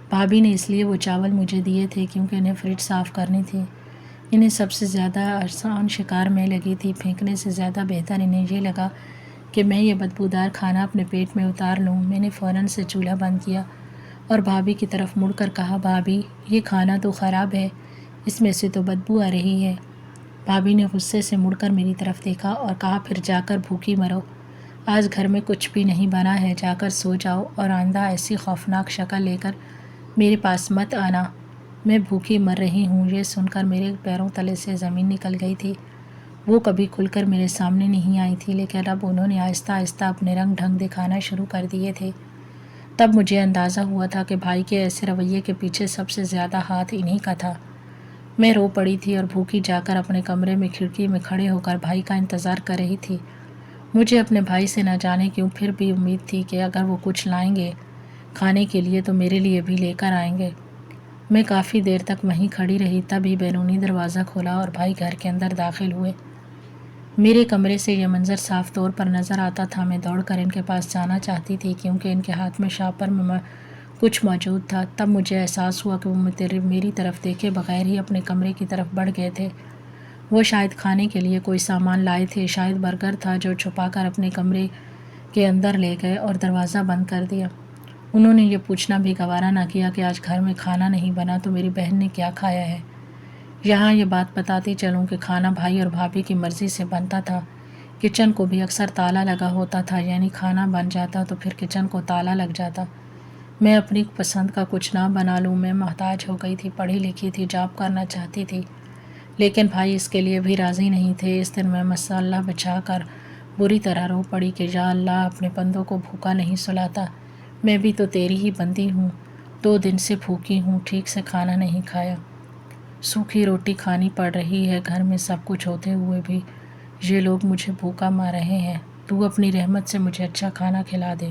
بھابھی نے اس لیے وہ چاول مجھے دیے تھے کیونکہ انہیں فریج صاف کرنی تھی۔ انہیں سب سے زیادہ آسان شکار میں لگی تھی، پھینکنے سے زیادہ بہتر انہیں یہ لگا کہ میں یہ بدبودار کھانا اپنے پیٹ میں اتار لوں۔ میں نے فوراً سے چولہا بند کیا اور بھابھی کی طرف مڑ کر کہا، بھابھی یہ کھانا تو خراب ہے، اس میں سے تو بدبو آ رہی ہے۔ بھابھی نے غصے سے مڑ کر میری طرف دیکھا اور کہا، پھر جا کر بھوکی مرو، آج گھر میں کچھ بھی نہیں بنا ہے، جا کر سو جاؤ اور آئندہ ایسی خوفناک شکل لے کر میرے پاس مت آنا، میں بھوکی مر رہی ہوں۔ یہ سن کر میرے پیروں تلے سے زمین نکل گئی تھی۔ وہ کبھی کھل کر میرے سامنے نہیں آئی تھی، لیکن اب انہوں نے آہستہ آہستہ اپنے رنگ ڈھنگ دکھانا شروع کر دیے تھے۔ تب مجھے اندازہ ہوا تھا کہ بھائی کے ایسے رویے کے پیچھے سب سے زیادہ ہاتھ انہی کا تھا۔ میں رو پڑی تھی اور بھوکی جا کر اپنے کمرے میں کھڑکی میں کھڑے ہو کر بھائی کا انتظار کر رہی تھی۔ مجھے اپنے بھائی سے نہ جانے کیوں پھر بھی امید تھی کہ اگر وہ کچھ لائیں گے کھانے کے لیے تو میرے لیے بھی لے کر آئیں گے۔ میں کافی دیر تک وہیں کھڑی رہی، تبھی بیرونی دروازہ کھولا اور بھائی گھر کے اندر داخل ہوئے۔ میرے کمرے سے یہ منظر صاف طور پر نظر آتا تھا۔ میں دوڑ کر ان کے پاس جانا چاہتی تھی کیونکہ ان کے ہاتھ میں شاپر میں کچھ موجود تھا۔ تب مجھے احساس ہوا کہ وہ میری طرف دیکھے بغیر ہی اپنے کمرے کی طرف بڑھ گئے تھے۔ وہ شاید کھانے کے لیے کوئی سامان لائے تھے، شاید برگر تھا جو چھپا کر اپنے کمرے کے اندر لے گئے اور دروازہ بند کر دیا۔ انہوں نے یہ پوچھنا بھی گوارا نہ کیا کہ آج گھر میں کھانا نہیں بنا تو میری بہن نے کیا کھایا ہے۔ یہاں یہ بات بتاتی چلوں کہ کھانا بھائی اور بھابھی کی مرضی سے بنتا تھا۔ کچن کو بھی اکثر تالا لگا ہوتا تھا، یعنی کھانا بن جاتا تو پھر کچن کو تالا لگ جاتا۔ میں اپنی پسند کا کچھ نہ بنا لوں، میں محتاج ہو گئی تھی، پڑھی لکھی تھی، جاب کرنا چاہتی تھی، لیکن بھائی اس کے لیے بھی راضی نہیں تھے۔ اس دن میں مسلح بچھا کر بری طرح رو پڑی کہ یا اللہ، اپنے بندوں کو بھوکا نہیں سلاتا، میں بھی تو تیری ہی بندی ہوں، 2 دن سے بھوکی ہوں، ٹھیک سے کھانا نہیں کھایا، سوکھی روٹی کھانی پڑ رہی ہے، گھر میں سب کچھ ہوتے ہوئے بھی یہ لوگ مجھے بھوکا مار رہے ہیں، تو اپنی رحمت سے مجھے اچھا کھانا کھلا دے۔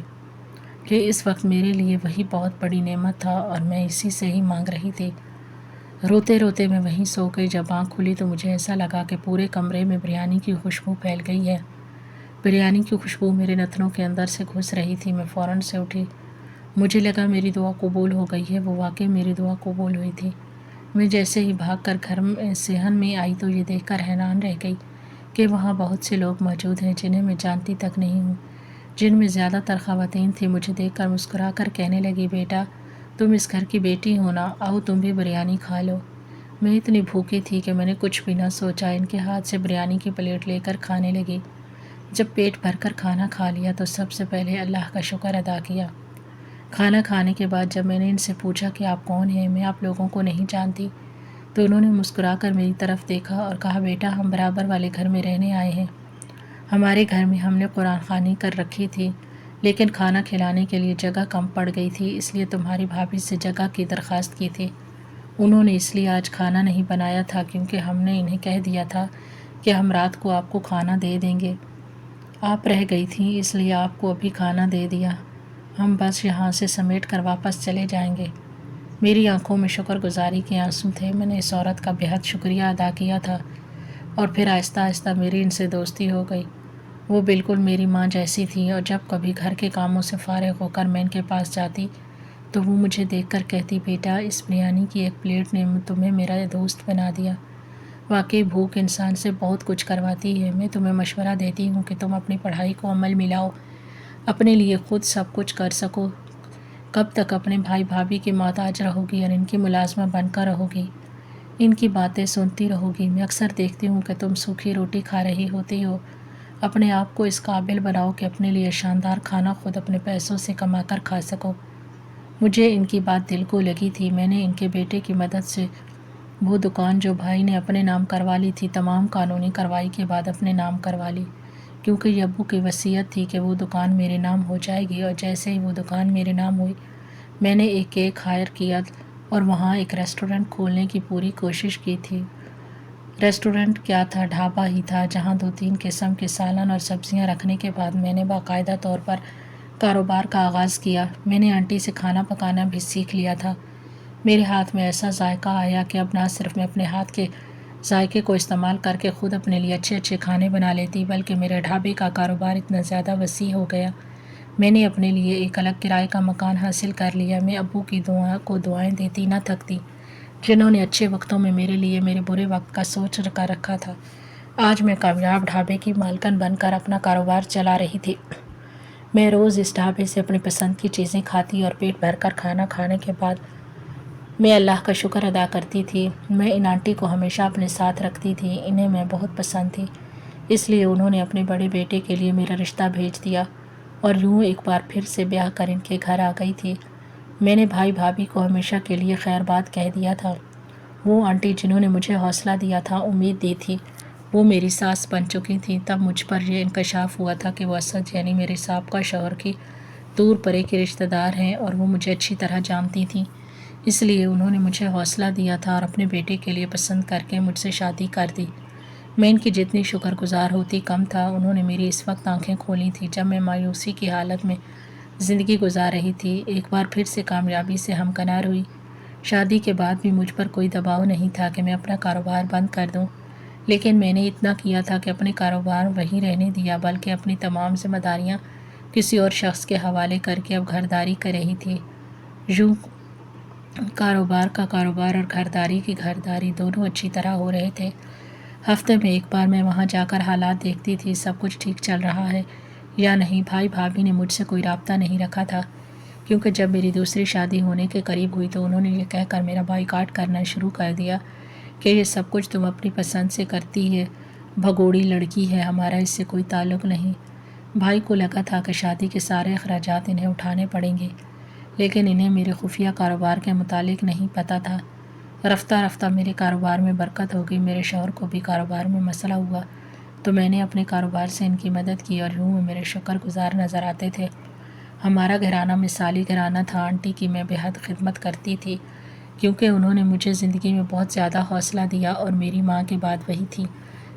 کہ اس وقت میرے لیے وہی بہت بڑی نعمت تھا اور میں اسی سے ہی مانگ رہی تھی۔ روتے روتے میں وہیں سو گئی۔ جب آنکھ کھلی تو مجھے ایسا لگا کہ پورے کمرے میں بریانی کی خوشبو پھیل گئی ہے۔ بریانی کی خوشبو میرے نتنوں کے اندر سے گھس رہی تھی۔ میں فوراً سے اٹھی، مجھے لگا میری دعا قبول ہو گئی ہے۔ وہ واقعی میری دعا قبول ہوئی تھی۔ میں جیسے ہی بھاگ کر گھر میں صحن میں آئی تو یہ دیکھ کر حیران رہ گئی کہ وہاں بہت سے لوگ موجود ہیں جنہیں میں جانتی تک نہیں ہوں، جن میں زیادہ تر خواتین تھیں۔ مجھے دیکھ کر مسکرا کر کہنے لگی، بیٹا تم اس گھر کی بیٹی ہو نا، آؤ تم بھی بریانی کھا لو۔ میں اتنی بھوکی تھی کہ میں نے کچھ بھی نہ سوچا، ان کے ہاتھ سے بریانی کی پلیٹ لے کر کھانے لگی۔ جب پیٹ بھر کر کھانا کھا لیا تو سب سے پہلے اللہ کا شکر ادا کیا۔ کھانا کھانے کے بعد جب میں نے ان سے پوچھا کہ آپ کون ہیں، میں آپ لوگوں کو نہیں جانتی، تو انہوں نے مسکرا کر میری طرف دیکھا اور کہا، بیٹا ہم برابر والے گھر میں رہنے آئے ہیں، ہمارے گھر میں ہم نے قرآن خوانی کر رکھی تھی، لیکن کھانا کھلانے کے لیے جگہ کم پڑ گئی تھی، اس لیے تمہاری بھابھی سے جگہ کی درخواست کی تھی۔ انہوں نے اس لیے آج کھانا نہیں بنایا تھا کیونکہ ہم نے انہیں کہہ دیا تھا کہ ہم رات کو آپ کو کھانا دے دیں گے۔ آپ رہ گئی تھیں اس لیے آپ کو ابھی کھانا دے دیا۔ ہم بس یہاں سے سمیٹ کر واپس چلے جائیں گے۔ میری آنکھوں میں شکر گزاری کے آنسو تھے۔ میں نے اس عورت کا بہت شکریہ ادا کیا تھا اور پھر آہستہ آہستہ میری ان سے دوستی ہو گئی۔ وہ بالکل میری ماں جیسی تھی اور جب کبھی گھر کے کاموں سے فارغ ہو کر میں ان کے پاس جاتی تو وہ مجھے دیکھ کر کہتی، بیٹا اس بریانی کی ایک پلیٹ نے تمہیں میرا دوست بنا دیا۔ واقعی بھوک انسان سے بہت کچھ کرواتی ہے۔ میں تمہیں مشورہ دیتی ہوں کہ تم اپنی پڑھائی کو عمل میں لاؤ، اپنے لیے خود سب کچھ کر سکو۔ کب تک اپنے بھائی بھابھی کی محتاج رہو گی اور ان کی ملازمہ بن کر رہو گی، ان کی باتیں سنتی رہو گی؟ میں اکثر دیکھتی ہوں کہ تم سوکھی روٹی کھا رہی ہوتی ہو۔ اپنے آپ کو اس قابل بناؤ کہ اپنے لیے شاندار کھانا خود اپنے پیسوں سے کما کر کھا سکو۔ مجھے ان کی بات دل کو لگی تھی۔ میں نے ان کے بیٹے کی مدد سے وہ دکان جو بھائی نے اپنے نام کروا لی تھی تمام قانونی کارروائی کے بعد اپنے نام کروا لی، کیونکہ یہ ابو کی وصیت تھی کہ وہ دکان میرے نام ہو جائے گی۔ اور جیسے ہی وہ دکان میرے نام ہوئی میں نے ایک کیک ہائر کیا اور وہاں ایک ریسٹورنٹ کھولنے کی پوری کوشش کی تھی۔ ریسٹورنٹ کیا تھا، ڈھابا ہی تھا جہاں 2-3 قسم کے سالن اور سبزیاں رکھنے کے بعد میں نے باقاعدہ طور پر کاروبار کا آغاز کیا۔ میں نے آنٹی سے کھانا پکانا بھی سیکھ لیا تھا۔ میرے ہاتھ میں ایسا ذائقہ آیا کہ اب نہ صرف میں اپنے ہاتھ کے ذائقے کو استعمال کر کے خود اپنے لیے اچھے اچھے کھانے بنا لیتی، بلکہ میرے ڈھابے کا کاروبار اتنا زیادہ وسیع ہو گیا۔ میں نے اپنے لیے ایک الگ کرائے کا مکان حاصل کر لیا۔ میں ابو کی دعائیں دیتی نہ تھکتی، جنہوں نے اچھے وقتوں میں میرے لیے میرے برے وقت کا سوچ کر رکھا تھا۔ آج میں کامیاب ڈھابے کی مالکن بن کر اپنا کاروبار چلا رہی تھی۔ میں روز اس ڈھابے سے اپنی پسند کی چیزیں کھاتی اور پیٹ بھر کر کھانا کھانے کے بعد میں اللہ کا شکر ادا کرتی تھی۔ میں ان آنٹی کو ہمیشہ اپنے ساتھ رکھتی تھی، انہیں میں بہت پسند تھی، اس لیے انہوں نے اپنے بڑے بیٹے کے لیے میرا رشتہ بھیج دیا اور یوں ایک بار پھر سے بیاہ کر ان کے گھر آ گئی تھی۔ میں نے بھائی بھابھی کو ہمیشہ کے لیے خیر بات کہہ دیا تھا۔ وہ آنٹی جنہوں نے مجھے حوصلہ دیا تھا، امید دی تھی، وہ میری ساس بن چکی تھیں۔ تب مجھ پر یہ انکشاف ہوا تھا کہ وہ اسد یعنی میرے سابقہ شوہر کی دور پرے کے رشتہ دار ہیں اور وہ مجھے اچھی طرح جانتی تھیں، اس لیے انہوں نے مجھے حوصلہ دیا تھا اور اپنے بیٹے کے لیے پسند کر کے مجھ سے شادی کر دی۔ میں ان کی جتنی شکر گزار ہوتی کم تھا۔ انہوں نے میری اس وقت آنکھیں کھولی تھیں جب میں مایوسی کی حالت میں زندگی گزار رہی تھی۔ ایک بار پھر سے کامیابی سے ہمکنار ہوئی۔ شادی کے بعد بھی مجھ پر کوئی دباؤ نہیں تھا کہ میں اپنا کاروبار بند کر دوں، لیکن میں نے اتنا کیا تھا کہ اپنے کاروبار وہیں رہنے دیا، بلکہ اپنی تمام ذمہ داریاں کسی اور شخص کے حوالے کر کے اب گھرداری کر رہی تھی۔ یوں کاروبار کا کاروبار اور گھرداری کی گھرداری دونوں اچھی طرح ہو رہے تھے۔ ہفتے میں ایک بار میں وہاں جا کر حالات دیکھتی تھی، سب کچھ ٹھیک چل رہا ہے یا نہیں۔ بھائی بھابھی نے مجھ سے کوئی رابطہ نہیں رکھا تھا، کیونکہ جب میری دوسری شادی ہونے کے قریب ہوئی تو انہوں نے یہ کہہ کر میرا بائیکاٹ کرنا شروع کر دیا کہ یہ سب کچھ تم اپنی پسند سے کرتی ہے، بھگوڑی لڑکی ہے، ہمارا اس سے کوئی تعلق نہیں۔ بھائی کو لگا تھا کہ شادی کے سارے اخراجات انہیں اٹھانے پڑیں گے، لیکن انہیں میرے خفیہ کاروبار کے متعلق نہیں پتہ تھا۔ رفتہ رفتہ میرے کاروبار میں برکت ہو گئی۔ میرے شوہر کو بھی کاروبار میں مسئلہ ہوا تو میں نے اپنے کاروبار سے ان کی مدد کی اور یوں وہ میرے شکر گزار نظر آتے تھے۔ ہمارا گھرانہ مثالی گھرانہ تھا۔ آنٹی کی میں بے حد خدمت کرتی تھی کیونکہ انہوں نے مجھے زندگی میں بہت زیادہ حوصلہ دیا اور میری ماں کے بعد وہی تھی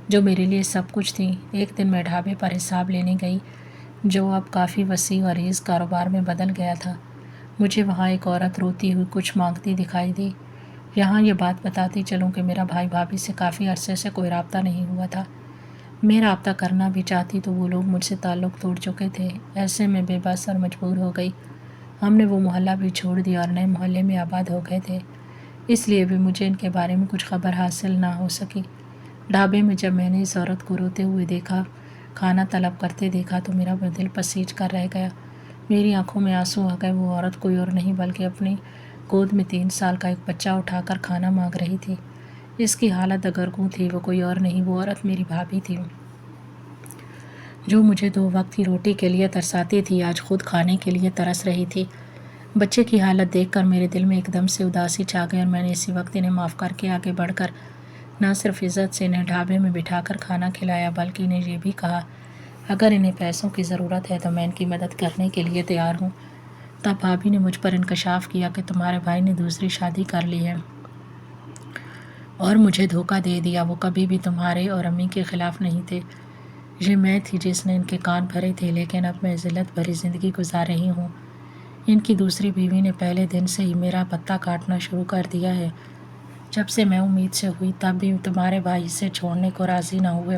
جو میرے لیے سب کچھ تھی۔ ایک دن میں ڈھابے پر حساب لینے گئی جو اب کافی وسیع اور عریض کاروبار میں بدل گیا تھا۔ مجھے وہاں ایک عورت روتی ہوئی کچھ مانگتی دکھائی دی۔ یہاں یہ بات بتاتی چلوں کہ میرا بھائی بھابھی سے کافی عرصے سے کوئی رابطہ نہیں ہوا تھا۔ میں رابطہ کرنا بھی چاہتی تو وہ لوگ مجھ سے تعلق توڑ چکے تھے۔ ایسے میں بے بس اور مجبور ہو گئی۔ ہم نے وہ محلہ بھی چھوڑ دیا اور نئے محلے میں آباد ہو گئے تھے، اس لیے بھی مجھے ان کے بارے میں کچھ خبر حاصل نہ ہو سکی۔ ڈھابے میں جب میں نے اس عورت کو روتے ہوئے دیکھا، کھانا طلب کرتے دیکھا تو میرا دل پسیج کر رہ گیا۔ میری آنکھوں میں آنسو آ گئے۔ وہ عورت کوئی اور نہیں بلکہ اپنی گود میں 3 سال کا ایک بچہ اٹھا کر کھانا مانگ رہی تھی۔ اس کی حالت دگرگوں تھی۔ وہ کوئی اور نہیں، وہ عورت میری بھابھی تھی جو مجھے 2 وقت کی روٹی کے لیے ترساتی تھی، آج خود کھانے کے لیے ترس رہی تھی۔ بچے کی حالت دیکھ کر میرے دل میں ایک دم سے اداسی چھا گئی اور میں نے اسی وقت انہیں معاف کر کے آگے بڑھ کر نہ صرف عزت سے انہیں ڈھابے میں بٹھا کر کھانا کھلایا بلکہ انہیں یہ بھی کہا اگر انہیں پیسوں کی ضرورت ہے تو میں ان کی مدد کرنے کے لیے تیار ہوں۔ تب بھابھی نے مجھ پر انکشاف کیا کہ تمہارے بھائی نے دوسری شادی کر لی ہے اور مجھے دھوکہ دے دیا۔ وہ کبھی بھی تمہارے اور امی کے خلاف نہیں تھے۔ یہ میں تھی جس نے ان کے کان بھرے تھے، لیکن اب میں ذلت بھری زندگی گزار رہی ہوں۔ ان کی دوسری بیوی نے پہلے دن سے ہی میرا پتہ کاٹنا شروع کر دیا ہے۔ جب سے میں امید سے ہوئی تب بھی تمہارے بھائی اسے چھوڑنے کو راضی نہ ہوئے۔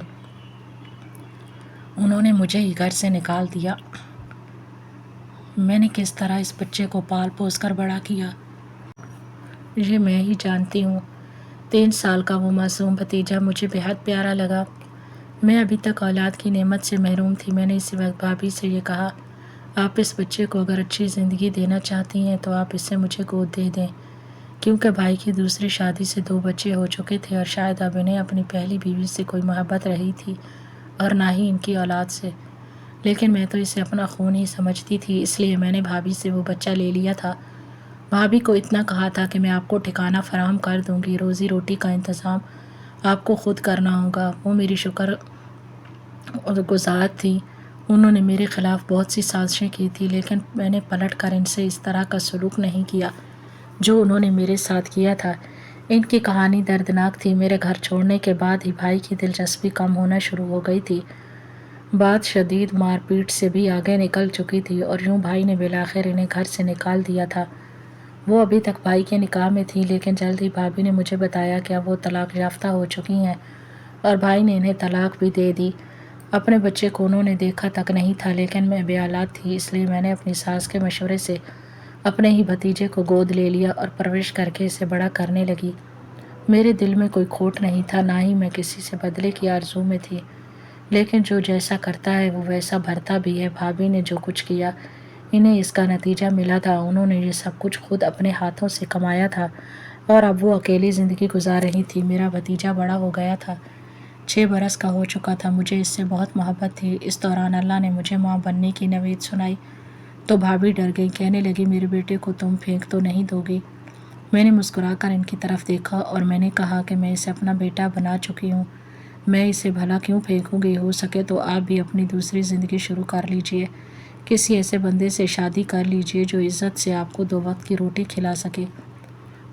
انہوں نے مجھے ہی گھر سے نکال دیا۔ میں نے کس طرح اس بچے کو پال پوس کر بڑا کیا، یہ میں ہی جانتی ہوں۔ 3 سال کا وہ معصوم بھتیجا مجھے بے حد پیارا لگا۔ میں ابھی تک اولاد کی نعمت سے محروم تھی۔ میں نے اسی وقت بھابھی سے یہ کہا، آپ اس بچے کو اگر اچھی زندگی دینا چاہتی ہیں تو آپ اسے مجھے گود دے دیں، کیونکہ بھائی کی دوسری شادی سے 2 بچے ہو چکے تھے اور شاید اب انہیں اپنی پہلی بیوی سے کوئی محبت رہی تھی اور نہ ہی ان کی اولاد سے۔ لیکن میں تو اسے اپنا خون ہی سمجھتی تھی، اس لیے میں نے بھابھی سے وہ بچہ لے لیا تھا۔ بھابھی کو اتنا کہا تھا کہ میں آپ کو ٹھکانہ فراہم کر دوں گی، روزی روٹی کا انتظام آپ کو خود کرنا ہوگا۔ وہ میری شکر گزار تھی۔ انہوں نے میرے خلاف بہت سی سازشیں کی تھی، لیکن میں نے پلٹ کر ان سے اس طرح کا سلوک نہیں کیا جو انہوں نے میرے ساتھ کیا تھا۔ ان کی کہانی دردناک تھی۔ میرے گھر چھوڑنے کے بعد ہی بھائی کی دلچسپی کم ہونا شروع ہو گئی تھی۔ بات شدید مار پیٹ سے بھی آگے نکل چکی تھی اور یوں بھائی نے بالآخر انہیں گھر سے نکال دیا تھا۔ وہ ابھی تک بھائی کے نکاح میں تھی، لیکن جلد ہی بھابھی نے مجھے بتایا کہ اب وہ طلاق یافتہ ہو چکی ہیں اور بھائی نے انہیں طلاق بھی دے دی۔ اپنے بچے کو انہوں نے دیکھا تک نہیں تھا، لیکن میں بے اولاد تھی، اس لیے میں نے اپنی ساس کے مشورے سے اپنے ہی بھتیجے کو گود لے لیا اور پرورش کر کے اسے بڑا کرنے لگی۔ میرے دل میں کوئی کھوٹ نہیں تھا، نہ ہی میں کسی سے بدلے کی آرزو میں تھی، لیکن جو جیسا کرتا ہے وہ ویسا بھرتا بھی ہے۔ بھابھی نے جو کچھ کیا، انہیں اس کا نتیجہ ملا تھا۔ انہوں نے یہ سب کچھ خود اپنے ہاتھوں سے کمایا تھا اور اب وہ اکیلی زندگی گزار رہی تھی۔ میرا بھتیجا بڑا ہو گیا تھا، 6 برس کا ہو چکا تھا۔ مجھے اس سے بہت محبت تھی۔ اس دوران اللہ نے مجھے ماں بننے کی نوید سنائی تو بھابھی ڈر گئی، کہنے لگی، میرے بیٹے کو تم پھینک تو نہیں دو گی؟ میں نے مسکرا کر ان کی طرف دیکھا اور میں نے کہا کہ میں اسے اپنا بیٹا بنا چکی ہوں، میں اسے بھلا کیوں پھینکوں گی؟ ہو سکے تو آپ بھی اپنی دوسری زندگی شروع کر لیجئے، کسی ایسے بندے سے شادی کر لیجئے جو عزت سے آپ کو 2 وقت کی روٹی کھلا سکے۔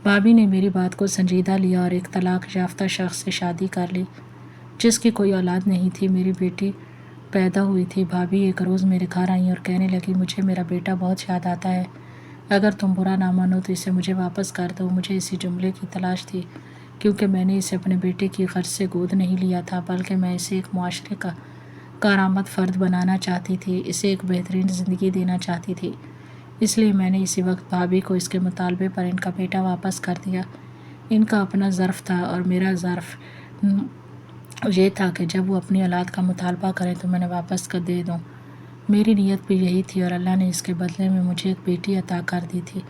بھابھی نے میری بات کو سنجیدہ لیا اور ایک طلاق یافتہ شخص سے شادی کر لی جس کی کوئی اولاد نہیں تھی۔ میری بیٹی پیدا ہوئی تھی۔ بھابھی ایک روز میرے گھر آئیں اور کہنے لگی، مجھے میرا بیٹا بہت یاد آتا ہے، اگر تم برا نہ مانو تو اسے مجھے واپس کر دو۔ مجھے اسی جملے کی تلاش تھی، کیونکہ میں نے اسے اپنے بیٹے کی غرض سے گود نہیں لیا تھا، بلکہ میں اسے ایک معاشرے کا کارآمد فرد بنانا چاہتی تھی، اسے ایک بہترین زندگی دینا چاہتی تھی۔ اس لیے میں نے اسی وقت بھابھی کو اس کے مطالبے پر ان کا بیٹا واپس کر دیا۔ ان کا اپنا ظرف تھا اور میرا ظرف یہ تھا کہ جب وہ اپنی اولاد کا مطالبہ کریں تو میں نے واپس کر دے دوں۔ میری نیت بھی یہی تھی اور اللہ نے اس کے بدلے میں مجھے ایک بیٹی عطا کر دی تھی۔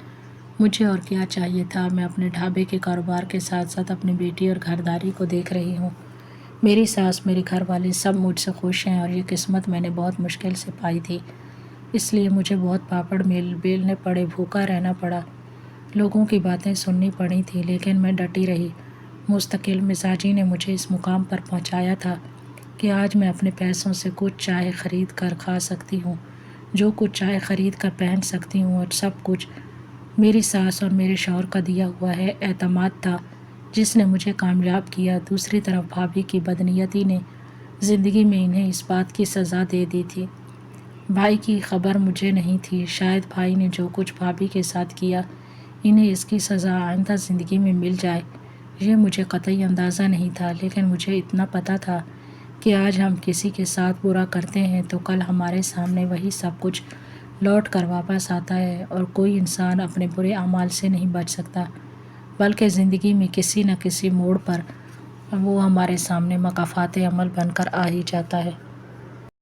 مجھے اور کیا چاہیے تھا؟ میں اپنے ڈھابے کے کاروبار کے ساتھ ساتھ اپنی بیٹی اور گھرداری کو دیکھ رہی ہوں۔ میری ساس، میرے گھر والے سب مجھ سے خوش ہیں اور یہ قسمت میں نے بہت مشکل سے پائی تھی، اس لیے مجھے بہت پاپڑ بیلنے پڑے، بھوکا رہنا پڑا، لوگوں کی باتیں سننی پڑی تھی، لیکن میں ڈٹی رہی۔ مستقل مزاجی نے مجھے اس مقام پر پہنچایا تھا کہ آج میں اپنے پیسوں سے کچھ چاہے خرید کر کھا سکتی ہوں، جو کچھ چاہے خرید کر پہن سکتی ہوں، اور سب کچھ میری ساس اور میرے شوہر کا دیا ہوا ہے اعتماد تھا جس نے مجھے کامیاب کیا۔ دوسری طرف بھابھی کی بدنیتی نے زندگی میں انہیں اس بات کی سزا دے دی تھی۔ بھائی کی خبر مجھے نہیں تھی، شاید بھائی نے جو کچھ بھابھی کے ساتھ کیا، انہیں اس کی سزا آئندہ زندگی میں مل جائے، یہ مجھے قطعی اندازہ نہیں تھا، لیکن مجھے اتنا پتہ تھا کہ آج ہم کسی کے ساتھ برا کرتے ہیں تو کل ہمارے سامنے وہی سب کچھ لوٹ کر واپس آتا ہے، اور کوئی انسان اپنے برے اعمال سے نہیں بچ سکتا، بلکہ زندگی میں کسی نہ کسی موڑ پر وہ ہمارے سامنے مکافات عمل بن کر آ ہی جاتا ہے۔